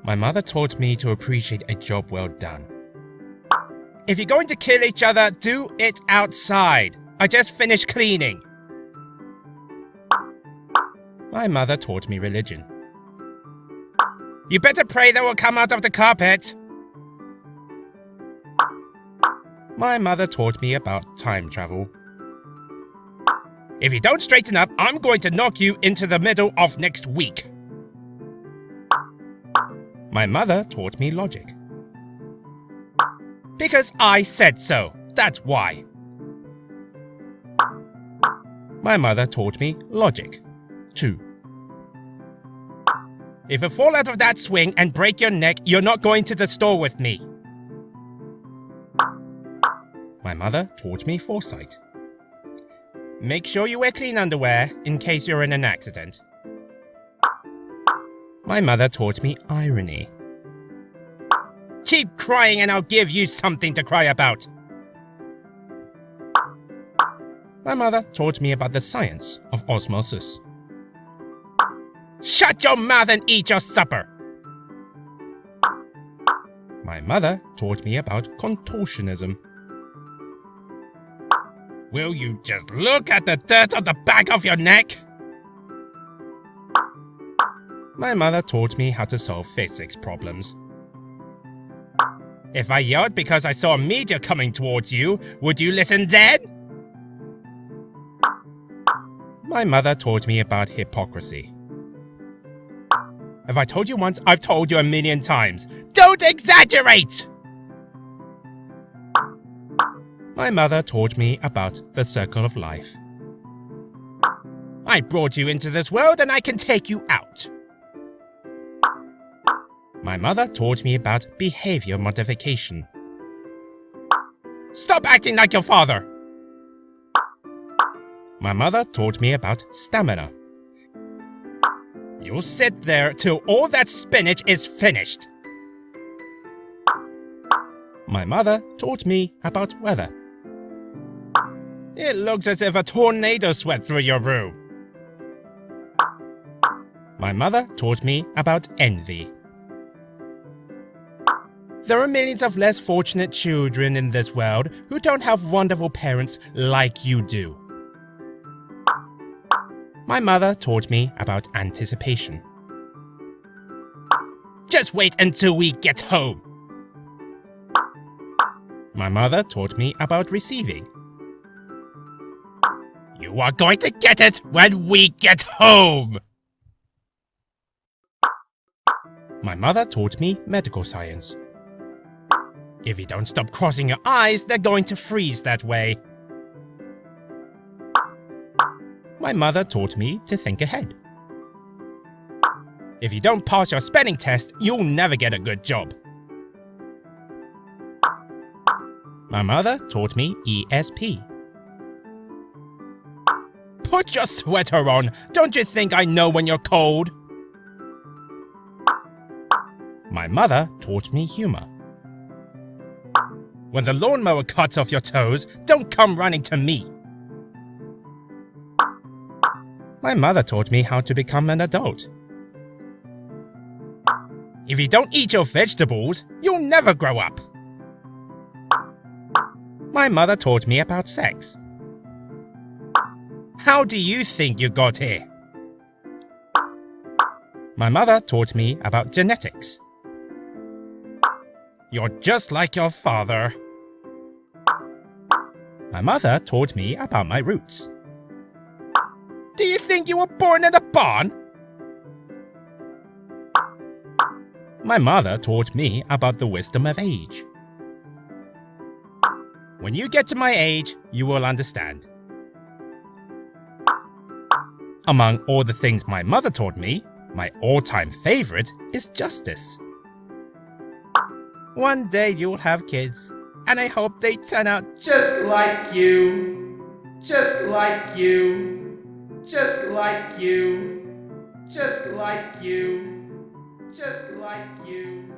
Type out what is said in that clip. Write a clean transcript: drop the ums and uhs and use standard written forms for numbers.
My mother taught me to appreciate a job well done. If you're going to kill each other, do it outside. I just finished cleaning. My mother taught me religion. You better pray that will come out of the carpet. My mother taught me about time travel. If you don't straighten up, I'm going to knock you into the middle of next week. My mother taught me logic. Because I said so, that's why. My mother taught me logic, too. If you fall out of that swing and break your neck, you're not going to the store with me. My mother taught me foresight. Make sure you wear clean underwear in case you're in an accident. My mother taught me irony. Keep crying and I'll give you something to cry about. My mother taught me about the science of osmosis. Shut your mouth and eat your supper! My mother taught me about contortionism. Will you just look at the dirt on the back of your neck? My mother taught me how to solve physics problems. If I yelled because I saw a meteor coming towards you, would you listen then? My mother taught me about hypocrisy. If I told you once, I've told you a million times. Don't exaggerate! My mother taught me about the circle of life. I brought you into this world and I can take you out. My mother taught me about behavior modification. Stop acting like your father! My mother taught me about stamina. You'll sit there till all that spinach is finished. My mother taught me about weather. It looks as if a tornado swept through your room. My mother taught me about envy. There are millions of less fortunate children in this world who don't have wonderful parents like you do. My mother taught me about anticipation. Just wait until we get home. My mother taught me about receiving. You are going to get it when we get home! My mother taught me medical science. If you don't stop crossing your eyes, they're going to freeze that way. My mother taught me to think ahead. If you don't pass your spelling test, you'll never get a good job. My mother taught me ESP. Put your sweater on! Don't you think I know when you're cold? My mother taught me humor. When the lawnmower cuts off your toes, don't come running to me. My mother taught me how to become an adult. If you don't eat your vegetables, you'll never grow up. My mother taught me about sex. How do you think you got here? My mother taught me about genetics. You're just like your father. My mother taught me about my roots. Do you think you were born in a barn? My mother taught me about the wisdom of age. When you get to my age, you will understand. Among all the things my mother taught me, my all-time favorite is justice. One day you'll have kids, and I hope they turn out just like you. Just like you. Just like you. Just like you. Just like you.